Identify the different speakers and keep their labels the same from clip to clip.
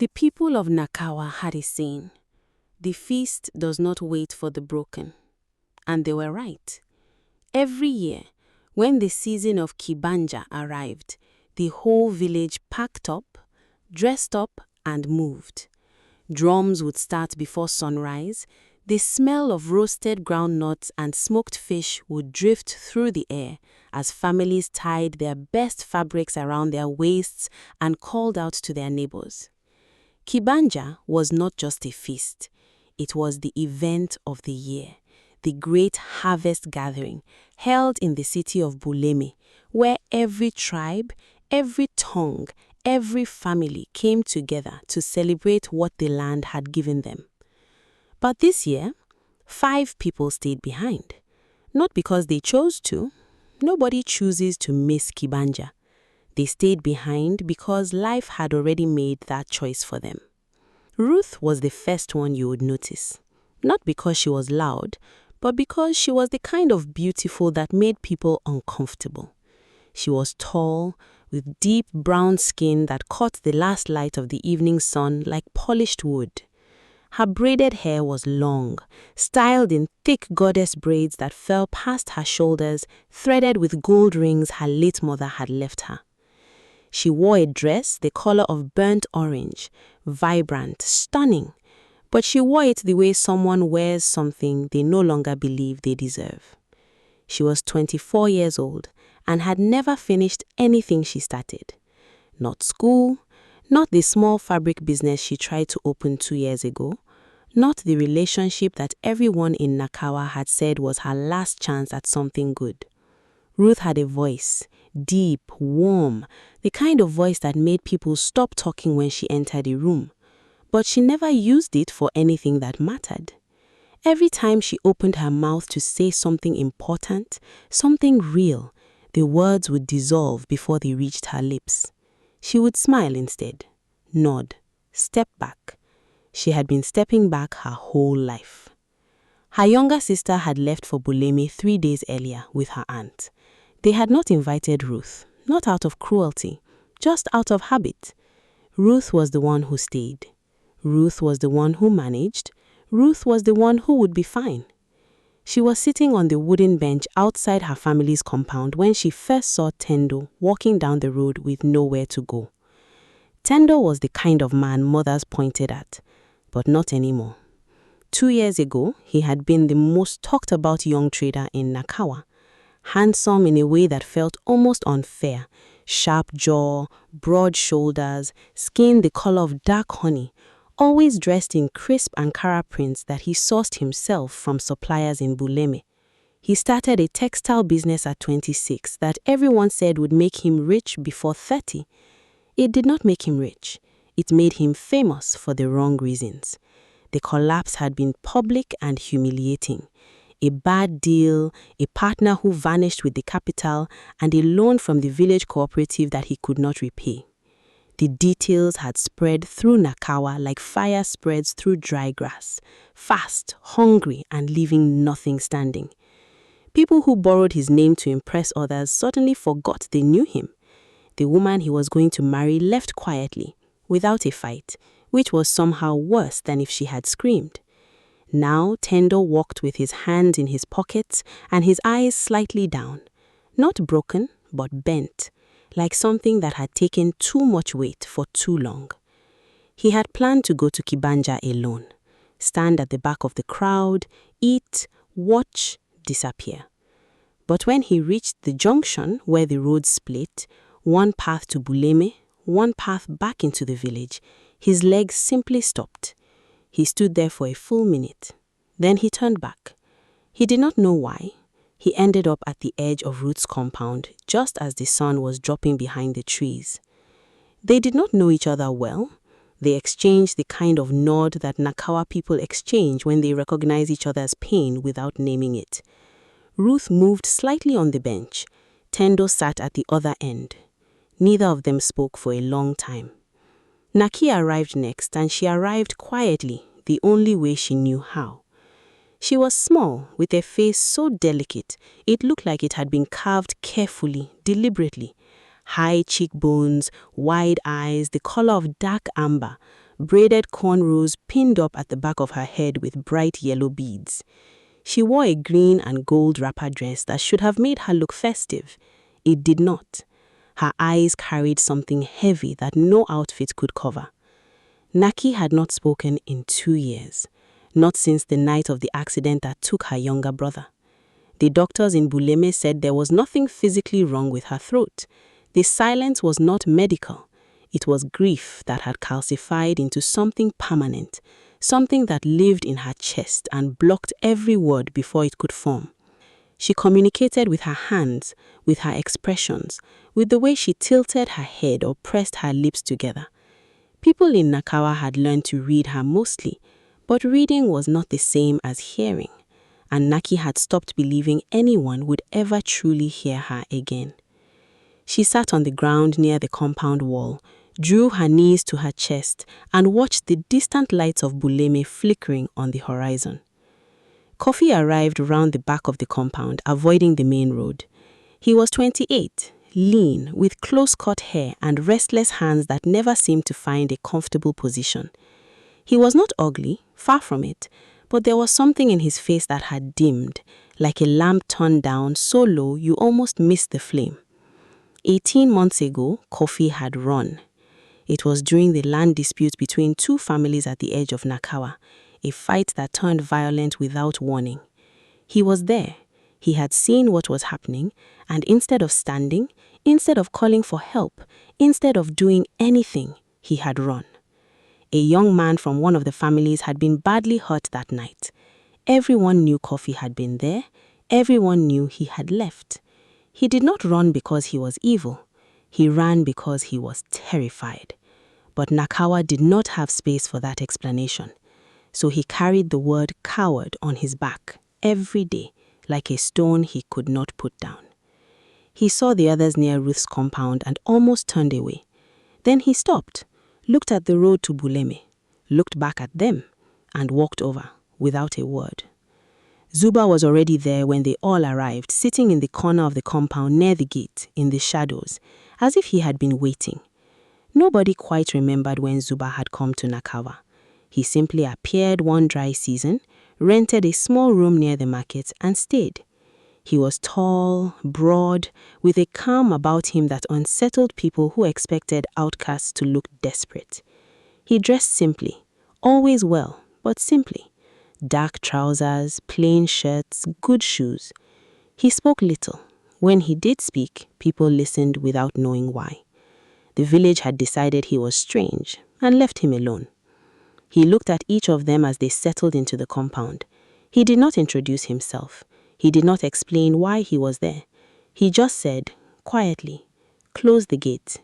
Speaker 1: The people of Nakawa had a saying, "The feast does not wait for the broken." And they were right. Every year, when the season of Kibanja arrived, the whole village packed up, dressed up, and moved. Drums would start before sunrise. The smell of roasted groundnuts and smoked fish would drift through the air as families tied their best fabrics around their waists and called out to their neighbors. Kibanja was not just a feast. It was the event of the year, the great harvest gathering held in the city of Buleme, where every tribe, every tongue, every family came together to celebrate what the land had given them. But this year, 5 people stayed behind. Not because they chose to. Nobody chooses to miss Kibanja. They stayed behind because life had already made that choice for them. Ruth was the first one you would notice. Not because she was loud, but because she was the kind of beautiful that made people uncomfortable. She was tall, with deep brown skin that caught the last light of the evening sun like polished wood. Her braided hair was long, styled in thick goddess braids that fell past her shoulders, threaded with gold rings her late mother had left her. She wore a dress the color of burnt orange, vibrant, stunning, but she wore it the way someone wears something they no longer believe they deserve. She was 24 years old and had never finished anything she started. Not school, not the small fabric business she tried to open 2 years ago, not the relationship that everyone in Nakawa had said was her last chance at something good. Ruth had a voice, deep, warm, the kind of voice that made people stop talking when she entered a room. But she never used it for anything that mattered. Every time she opened her mouth to say something important, something real, the words would dissolve before they reached her lips. She would smile instead, nod, step back. She had been stepping back her whole life. Her younger sister had left for Buleme 3 days earlier with her aunt. They had not invited Ruth, not out of cruelty, just out of habit. Ruth was the one who stayed. Ruth was the one who managed. Ruth was the one who would be fine. She was sitting on the wooden bench outside her family's compound when she first saw Tendo walking down the road with nowhere to go. Tendo was the kind of man mothers pointed at, but not anymore. 2 years ago, he had been the most talked about young trader in Nakawa. Handsome in a way that felt almost unfair, sharp jaw, broad shoulders, skin the color of dark honey, always dressed in crisp Ankara prints that he sourced himself from suppliers in Buleme. He started a textile business at 26 that everyone said would make him rich before 30. It did not make him rich. It made him famous for the wrong reasons. The collapse had been public and humiliating. A bad deal, a partner who vanished with the capital, and a loan from the village cooperative that he could not repay. The details had spread through Nakawa like fire spreads through dry grass, fast, hungry, and leaving nothing standing. People who borrowed his name to impress others suddenly forgot they knew him. The woman he was going to marry left quietly, without a fight, which was somehow worse than if she had screamed. Now Tendo walked with his hands in his pockets and his eyes slightly down. Not broken, but bent, like something that had taken too much weight for too long. He had planned to go to Kibanja alone, stand at the back of the crowd, eat, watch, disappear. But when he reached the junction where the roads split, one path to Buleme, one path back into the village, his legs simply stopped. He stood there for a full minute. Then he turned back. He did not know why. He ended up at the edge of Ruth's compound just as the sun was dropping behind the trees. They did not know each other well. They exchanged the kind of nod that Nakawa people exchange when they recognize each other's pain without naming it. Ruth moved slightly on the bench. Tendo sat at the other end. Neither of them spoke for a long time. Naki arrived next, and she arrived quietly, the only way she knew how. She was small, with a face so delicate, it looked like it had been carved carefully, deliberately. High cheekbones, wide eyes, the color of dark amber, braided cornrows pinned up at the back of her head with bright yellow beads. She wore a green and gold wrapper dress that should have made her look festive. It did not. Her eyes carried something heavy that no outfit could cover. Naki had not spoken in 2 years, not since the night of the accident that took her younger brother. The doctors in Buleme said there was nothing physically wrong with her throat. The silence was not medical. It was grief that had calcified into something permanent, something that lived in her chest and blocked every word before it could form. She communicated with her hands, with her expressions, with the way she tilted her head or pressed her lips together. People in Nakawa had learned to read her mostly, but reading was not the same as hearing, and Naki had stopped believing anyone would ever truly hear her again. She sat on the ground near the compound wall, drew her knees to her chest, and watched the distant lights of Buleme flickering on the horizon. Kofi arrived round the back of the compound, avoiding the main road. He was 28, lean, with close-cut hair and restless hands that never seemed to find a comfortable position. He was not ugly, far from it, but there was something in his face that had dimmed, like a lamp turned down so low you almost missed the flame. 18 months ago, Kofi had run. It was during the land dispute between 2 families at the edge of Nakawa, a fight that turned violent without warning. He was there. He had seen what was happening, and instead of standing, instead of calling for help, instead of doing anything, he had run. A young man from one of the families had been badly hurt that night. Everyone knew Kofi had been there. Everyone knew he had left. He did not run because he was evil. He ran because he was terrified. But Nakawa did not have space for that explanation. So he carried the word coward on his back every day, like a stone he could not put down. He saw the others near Ruth's compound and almost turned away. Then he stopped, looked at the road to Buleme, looked back at them, and walked over without a word. Zuba was already there when they all arrived, sitting in the corner of the compound near the gate, in the shadows, as if he had been waiting. Nobody quite remembered when Zuba had come to Nakawa. He simply appeared one dry season, rented a small room near the market, and stayed. He was tall, broad, with a calm about him that unsettled people who expected outcasts to look desperate. He dressed simply, always well, but simply. Dark trousers, plain shirts, good shoes. He spoke little. When he did speak, people listened without knowing why. The village had decided he was strange and left him alone. He looked at each of them as they settled into the compound. He did not introduce himself. He did not explain why he was there. He just said, quietly, "Close the gate."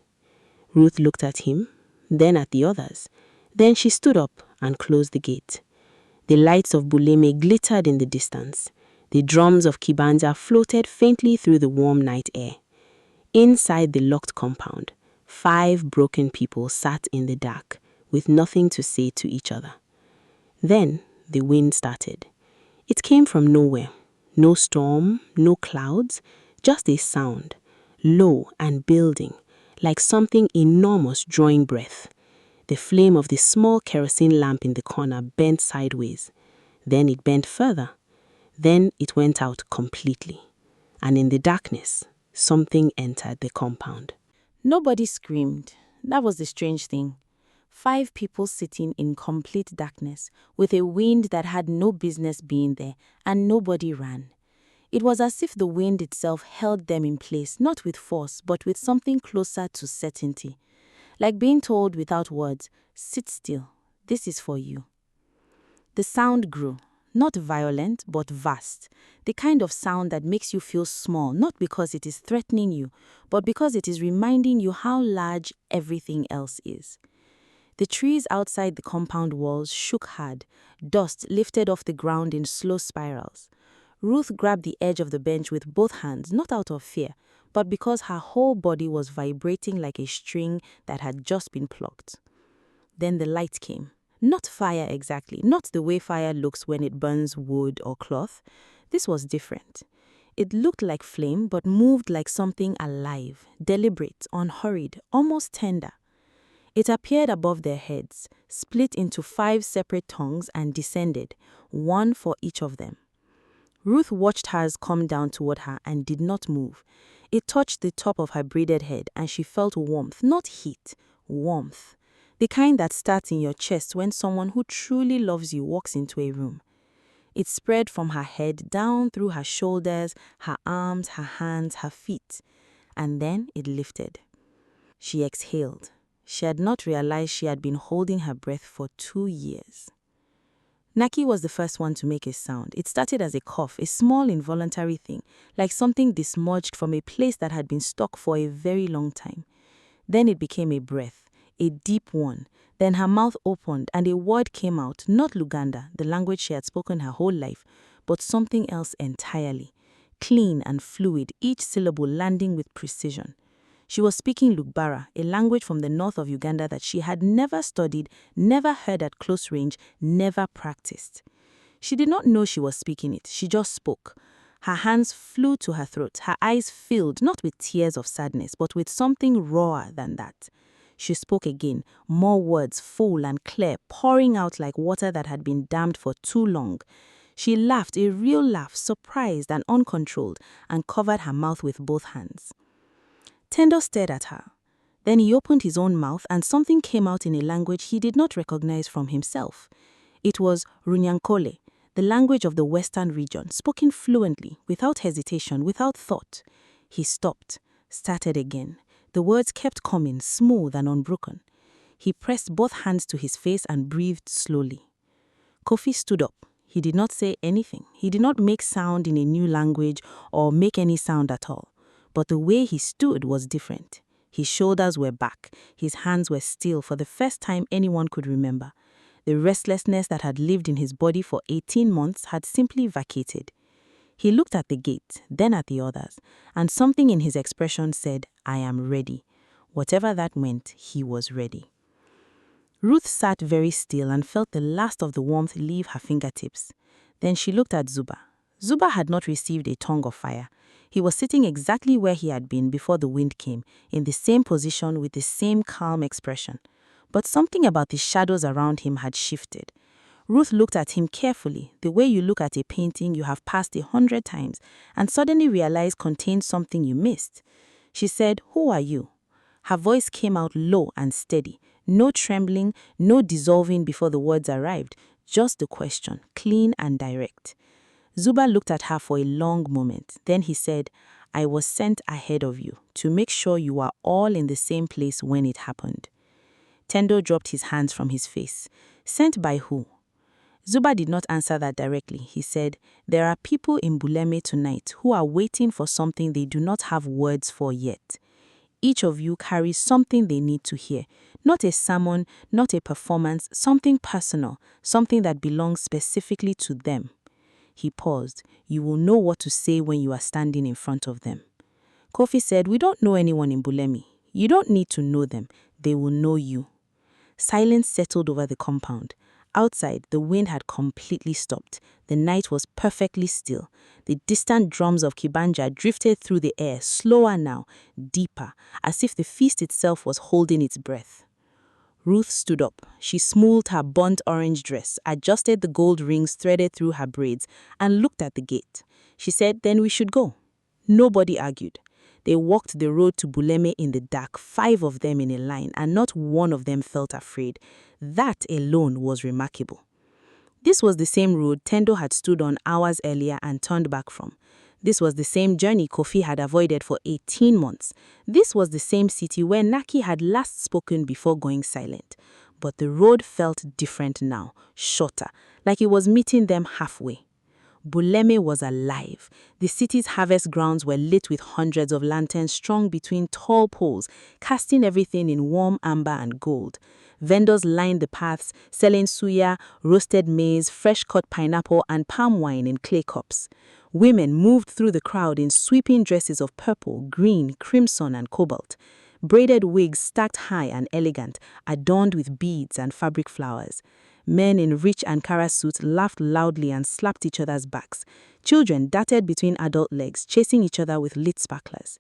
Speaker 1: Ruth looked at him, then at the others. Then she stood up and closed the gate. The lights of Buleme glittered in the distance. The drums of Kibanja floated faintly through the warm night air. Inside the locked compound, 5 broken people sat in the dark, with nothing to say to each other. Then the wind started. It came from nowhere. No storm, no clouds, just a sound, low and building, like something enormous drawing breath. The flame of the small kerosene lamp in the corner bent sideways. Then it bent further. Then it went out completely. And in the darkness, something entered the compound. Nobody screamed. That was the strange thing. 5 people sitting in complete darkness, with a wind that had no business being there, and nobody ran. It was as if the wind itself held them in place, not with force, but with something closer to certainty. Like being told without words, "Sit still, this is for you." The sound grew, not violent, but vast, the kind of sound that makes you feel small, not because it is threatening you, but because it is reminding you how large everything else is. The trees outside the compound walls shook hard, dust lifted off the ground in slow spirals. Ruth grabbed the edge of the bench with both hands, not out of fear, but because her whole body was vibrating like a string that had just been plucked. Then the light came. Not fire exactly, not the way fire looks when it burns wood or cloth. This was different. It looked like flame, but moved like something alive, deliberate, unhurried, almost tender.
Speaker 2: It appeared above their heads, split into 5 separate tongues and descended, one for each of them. Ruth watched hers come down toward her and did not move. It touched the top of her braided head and she felt warmth, not heat, warmth. The kind that starts in your chest when someone who truly loves you walks into a room. It spread from her head down through her shoulders, her arms, her hands, her feet. And then it lifted. She exhaled. She had not realized she had been holding her breath for 2 years. Naki was the first one to make a sound. It started as a cough, a small involuntary thing, like something dismudged from a place that had been stuck for a very long time. Then it became a breath, a deep one. Then her mouth opened and a word came out, not Luganda, the language she had spoken her whole life, but something else entirely. Clean and fluid, each syllable landing with precision. She was speaking Lugbara, a language from the north of Uganda that she had never studied, never heard at close range, never practiced. She did not know she was speaking it, she just spoke. Her hands flew to her throat, her eyes filled, not with tears of sadness, but with something rawer than that. She spoke again, more words, full and clear, pouring out like water that had been dammed for too long. She laughed, a real laugh, surprised and uncontrolled, and covered her mouth with both hands. Tendo stared at her. Then he opened his own mouth and something came out in a language he did not recognize from himself. It was Runyankole, the language of the western region, spoken fluently, without hesitation, without thought. He stopped, started again. The words kept coming, smooth and unbroken. He pressed both hands to his face and breathed slowly. Kofi stood up. He did not say anything. He did not make sound in a new language or make any sound at all. But the way he stood was different. His shoulders were back. His hands were still for the first time anyone could remember. The restlessness that had lived in his body for 18 months had simply vacated. He looked at the gate, then at the others, and something in his expression said, "I am ready." Whatever that meant, he was ready. Ruth sat very still and felt the last of the warmth leave her fingertips. Then she looked at Zuba. Zuba had not received a tongue of fire. He was sitting exactly where he had been before the wind came, in the same position with the same calm expression. But something about the shadows around him had shifted. Ruth looked at him carefully, the way you look at a painting you have passed 100 times, and suddenly realized contained something you missed. She said, "Who are you?" Her voice came out low and steady, no trembling, no dissolving before the words arrived, just the question, clean and direct. Zuba looked at her for a long moment. Then he said, "I was sent ahead of you to make sure you are all in the same place when it happened." Tendo dropped his hands from his face. "Sent by who?" Zuba did not answer that directly. He said, "There are people in Buleme tonight who are waiting for something they do not have words for yet. Each of you carries something they need to hear. Not a sermon, not a performance, something personal, something that belongs specifically to them." He paused. "You will know what to say when you are standing in front of them." Kofi said, "We don't know anyone in Buleme. You don't need to know them. They will know you." Silence settled over the compound. Outside, the wind had completely stopped. The night was perfectly still. The distant drums of Kibanja drifted through the air, slower now, deeper, as if the feast itself was holding its breath. Ruth stood up. She smoothed her burnt orange dress, adjusted the gold rings threaded through her braids, and looked at the gate. She said, "Then we should go." Nobody argued. They walked the road to Buleme in the dark, 5 of them in a line, and not one of them felt afraid. That alone was remarkable. This was the same road Tendo had stood on hours earlier and turned back from. This was the same journey Kofi had avoided for 18 months. This was the same city where Naki had last spoken before going silent. But the road felt different now, shorter, like it was meeting them halfway. Buleme was alive. The city's harvest grounds were lit with hundreds of lanterns strung between tall poles, casting everything in warm amber and gold. Vendors lined the paths, selling suya, roasted maize, fresh-cut pineapple, and palm wine in clay cups. Women moved through the crowd in sweeping dresses of purple, green, crimson, and cobalt. Braided wigs stacked high and elegant, adorned with beads and fabric flowers. Men in rich Ankara suits laughed loudly and slapped each other's backs. Children darted between adult legs, chasing each other with lit sparklers.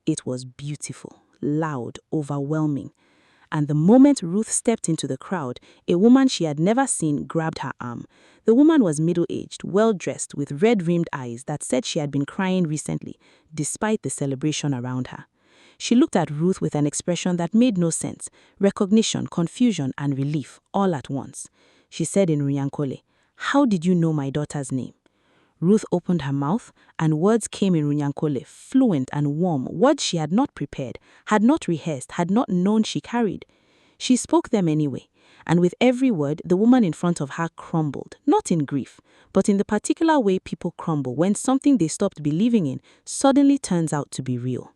Speaker 2: It was beautiful, loud, overwhelming. and the moment Ruth stepped into the crowd, a woman she had never seen grabbed her arm. The woman was middle-aged, well-dressed, with red-rimmed eyes that said she had been crying recently, despite the celebration around her. She looked at Ruth with an expression that made no sense, recognition, confusion, and relief all at once. She said in Runyankole, "How did you know my daughter's name?" Ruth opened her mouth, and words came in Runyankole, fluent and warm, words she had not prepared, had not rehearsed, had not known she carried. She spoke them anyway, and with every word, the woman in front of her crumbled, not in grief, but in the particular way people crumble when something they stopped believing in suddenly turns out to be real.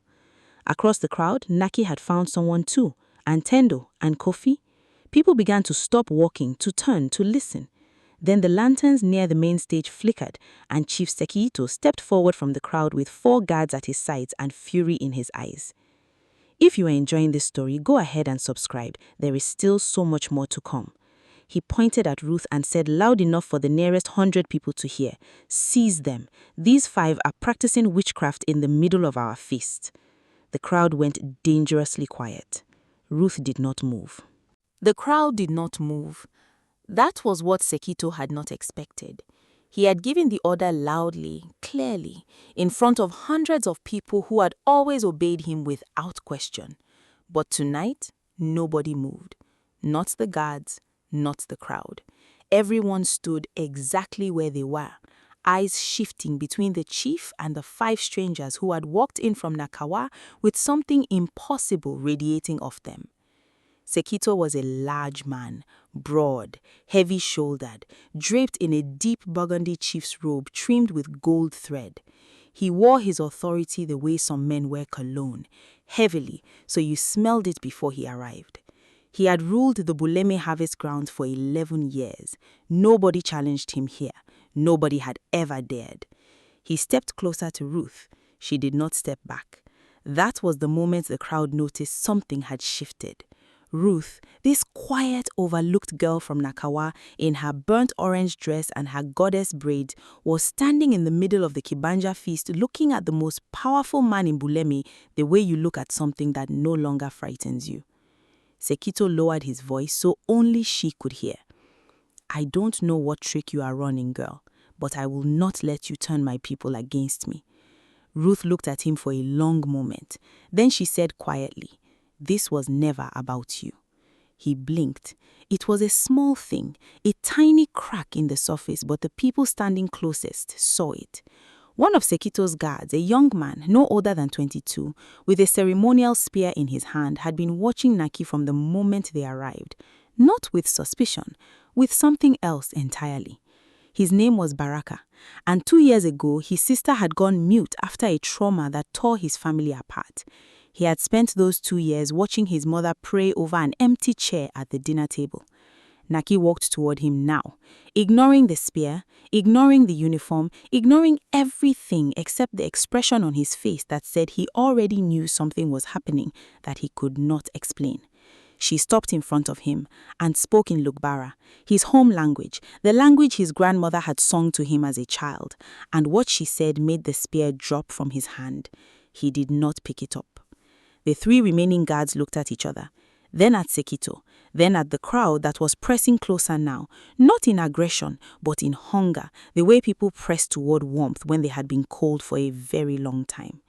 Speaker 2: Across the crowd, Naki had found someone too, and Tendo and Kofi. People began to stop walking, to turn, to listen. Then the lanterns near the main stage flickered, and Chief Sekito stepped forward from the crowd with 4 guards at his sides and fury in his eyes. If you are enjoying this story, go ahead and subscribe. There is still so much more to come. He pointed at Ruth and said loud enough for the nearest 100 people to hear, "Seize them. These 5 are practicing witchcraft in the middle of our feast." The crowd went dangerously quiet. Ruth did not move.
Speaker 3: The crowd did not move. That was what Sekito had not expected. He had given the order loudly, clearly, in front of hundreds of people who had always obeyed him without question. But tonight, nobody moved. Not the guards, not the crowd. Everyone stood exactly where they were, eyes shifting between the chief and the 5 strangers who had walked in from Nakawa with something impossible radiating off them. Sekito was a large man, broad, heavy-shouldered, draped in a deep burgundy chief's robe trimmed with gold thread. He wore his authority the way some men wear cologne, heavily, so you smelled it before he arrived. He had ruled the Buleme harvest grounds for 11 years. Nobody challenged him here. Nobody had ever dared. He stepped closer to Ruth. She did not step back. That was the moment the crowd noticed something had shifted. Ruth, this quiet, overlooked girl from Nakawa, in her burnt orange dress and her goddess braids, was standing in the middle of the Kibanja feast looking at the most powerful man in Buleme the way you look at something that no longer frightens you. Sekito lowered his voice so only she could hear. "I don't know what trick you are running, girl, but I will not let you turn my people against me." Ruth looked at him for a long moment. Then she said quietly, "This was never about you." He blinked. It was a small thing, a tiny crack in the surface, but the people standing closest saw it. One of Sekito's guards, a young man, no older than 22, with a ceremonial spear in his hand, had been watching Naki from the moment they arrived. Not with suspicion, with something else entirely. His name was Baraka, and 2 years ago his sister had gone mute after a trauma that tore his family apart. He had spent those 2 years watching his mother pray over an empty chair at the dinner table. Naki walked toward him now, ignoring the spear, ignoring the uniform, ignoring everything except the expression on his face that said he already knew something was happening that he could not explain. She stopped in front of him and spoke in Lugbara, his home language, the language his grandmother had sung to him as a child, and what she said made the spear drop from his hand. He did not pick it up. The 3 remaining guards looked at each other, then at Sekito, then at the crowd that was pressing closer now, not in aggression, but in hunger, the way people pressed toward warmth when they had been cold for a very long time.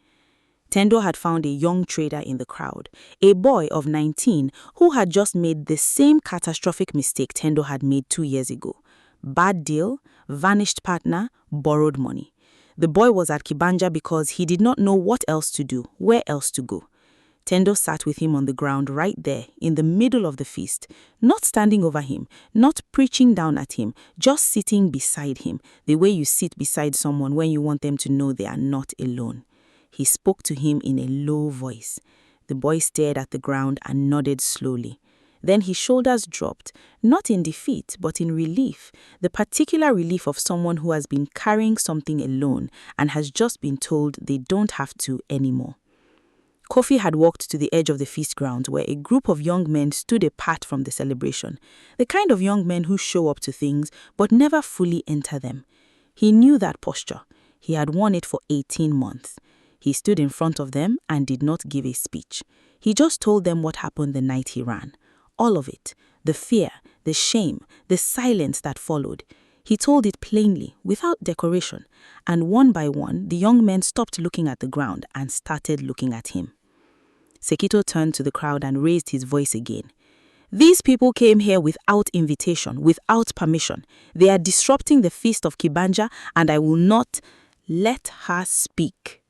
Speaker 3: Tendo had found a young trader in the crowd, a boy of 19 who had just made the same catastrophic mistake Tendo had made 2 years ago. Bad deal, vanished partner, borrowed money. The boy was at Kibanja because he did not know what else to do, where else to go. Tendo sat with him on the ground right there, in the middle of the feast, not standing over him, not preaching down at him, just sitting beside him, the way you sit beside someone when you want them to know they are not alone. He spoke to him in a low voice. The boy stared at the ground and nodded slowly. Then his shoulders dropped, not in defeat, but in relief, the particular relief of someone who has been carrying something alone and has just been told they don't have to anymore. Kofi had walked to the edge of the feast grounds where a group of young men stood apart from the celebration, the kind of young men who show up to things but never fully enter them. He knew that posture. He had worn it for 18 months. He stood in front of them and did not give a speech.
Speaker 2: He just told them what happened the night he ran. All of it. The fear, the shame, the silence that followed. He told it plainly, without decoration, and one by one, the young men stopped looking at the ground and started looking at him. Sekito turned to the crowd and raised his voice again. These people came here without invitation, without permission. They are disrupting the feast of Kibanja, and I will not let her speak.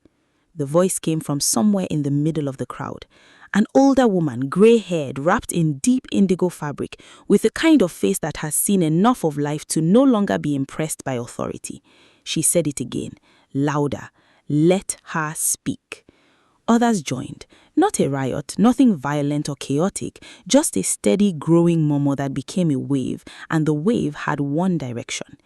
Speaker 2: The voice came from somewhere in the middle of the crowd. An older woman, grey-haired, wrapped in deep indigo fabric, with a kind of face that has seen enough of life to no longer be impressed by authority. She said it again, louder. Let her speak. Others joined. Not a riot, nothing violent or chaotic, just a steady growing murmur that became a wave, and the wave had one direction.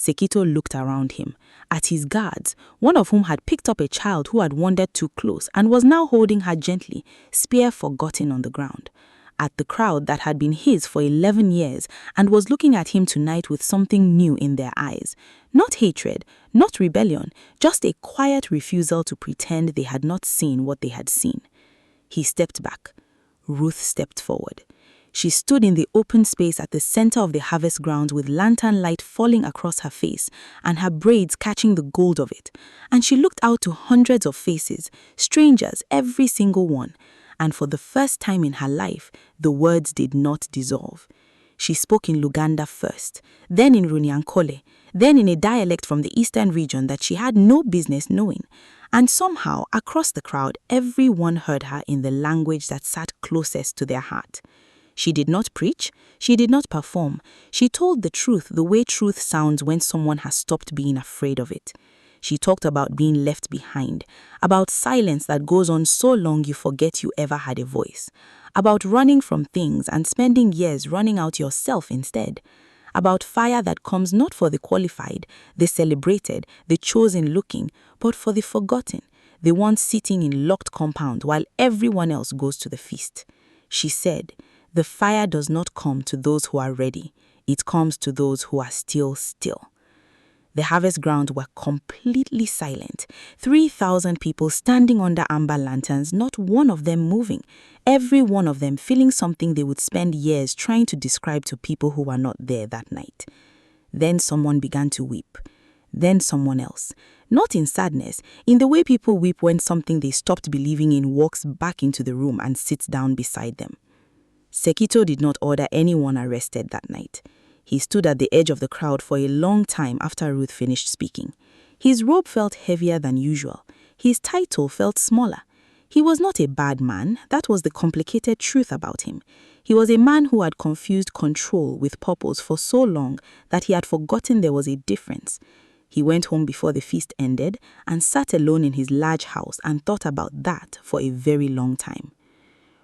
Speaker 2: Sekito looked around him, at his guards, one of whom had picked up a child who had wandered too close and was now holding her gently, spear forgotten on the ground. At the crowd that had been his for 11 years and was looking at him tonight with something new in their eyes. Not hatred, not rebellion, just a quiet refusal to pretend they had not seen what they had seen. He stepped back. Ruth stepped forward. She stood in the open space at the center of the harvest grounds with lantern light falling across her face and her braids catching the gold of it. And she looked out to hundreds of faces, strangers, every single one. And for the first time in her life, the words did not dissolve. She spoke in Luganda first, then in Runyankole, then in a dialect from the eastern region that she had no business knowing. And somehow, across the crowd, everyone heard her in the language that sat closest to their heart. She did not preach, she did not perform. She told the truth the way truth sounds when someone has stopped being afraid of it. She talked about being left behind, about silence that goes on so long you forget you ever had a voice, about running from things and spending years running out yourself instead, about fire that comes not for the qualified, the celebrated, the chosen looking, but for the forgotten, the ones sitting in locked compounds while everyone else goes to the feast. She said, the fire does not come to those who are ready. It comes to those who are still. The harvest grounds were completely silent. 3,000 people standing under amber lanterns, not one of them moving. Every one of them feeling something they would spend years trying to describe to people who were not there that night. Then someone began to weep. Then someone else. Not in sadness, in the way people weep when something they stopped believing in walks back into the room and sits down beside them. Sekito did not order anyone arrested that night. He stood at the edge of the crowd for a long time after Ruth finished speaking. His robe felt heavier than usual. His title felt smaller. He was not a bad man. That was the complicated truth about him. He was a man who had confused control with purpose for so long that he had forgotten there was a difference. He went home before the feast ended and sat alone in his large house and thought about that for a very long time.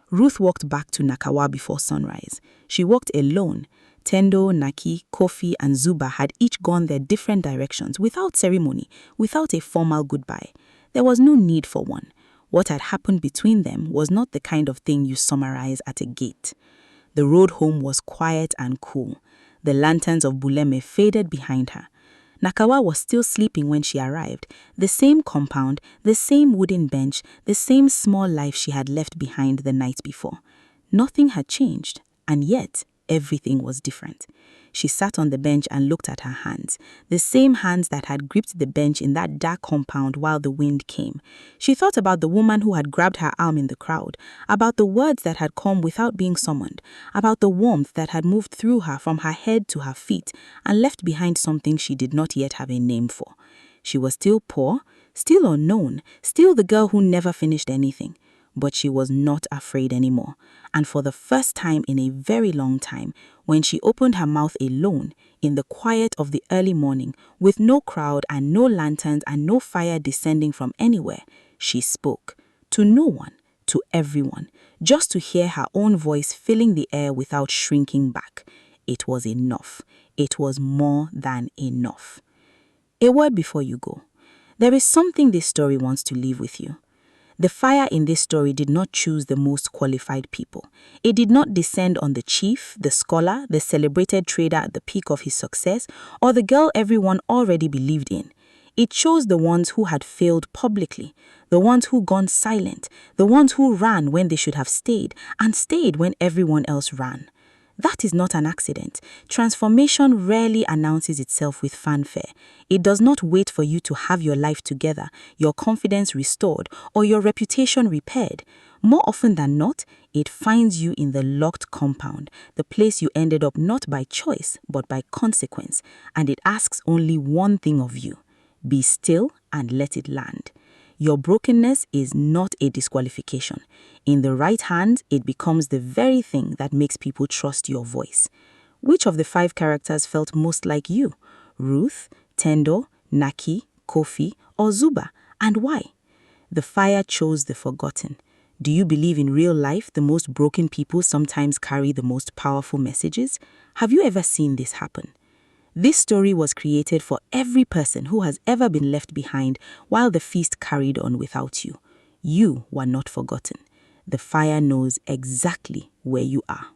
Speaker 2: Ruth walked back to Nakawa before sunrise. She walked alone. Tendo, Naki, Kofi, and Zuba had each gone their different directions without ceremony, without a formal goodbye. There was no need for one. What had happened between them was not the kind of thing you summarize at a gate. The road home was quiet and cool. The lanterns of Buleme faded behind her. Nakawa was still sleeping when she arrived. The same compound, the same wooden bench, the same small life she had left behind the night before. Nothing had changed, and yet everything was different. She sat on the bench and looked at her hands, the same hands that had gripped the bench in that dark compound while the wind came. She thought about the woman who had grabbed her arm in the crowd, about the words that had come without being summoned, about the warmth that had moved through her from her head to her feet and left behind something she did not yet have a name for. She was still poor, still unknown, still the girl who never finished anything. But she was not afraid anymore, and for the first time in a very long time, when she opened her mouth alone, in the quiet of the early morning, with no crowd and no lanterns and no fire descending from anywhere, she spoke. To no one, to everyone, just to hear her own voice filling the air without shrinking back. It was enough. It was more than enough. A word before you go. There is something this story wants to leave with you. The fire in this story did not choose the most qualified people. It did not descend on the chief, the scholar, the celebrated trader at the peak of his success, or the girl everyone already believed in. It chose the ones who had failed publicly, the ones who gone silent, the ones who ran when they should have stayed, and stayed when everyone else ran. That is not an accident. Transformation rarely announces itself with fanfare. It does not wait for you to have your life together, your confidence restored, or your reputation repaired. More often than not, it finds you in the locked compound, the place you ended up not by choice, but by consequence, and it asks only one thing of you: be still and let it land. Your brokenness is not a disqualification. In the right hands, it becomes the very thing that makes people trust your voice. Which of the 5 characters felt most like you? Ruth, Tendo, Naki, Kofi, or Zuba? And why? The fire chose the forgotten. Do you believe in real life the most broken people sometimes carry the most powerful messages? Have you ever seen this happen? This story was created for every person who has ever been left behind while the feast carried on without you. You were not forgotten. The fire knows exactly where you are.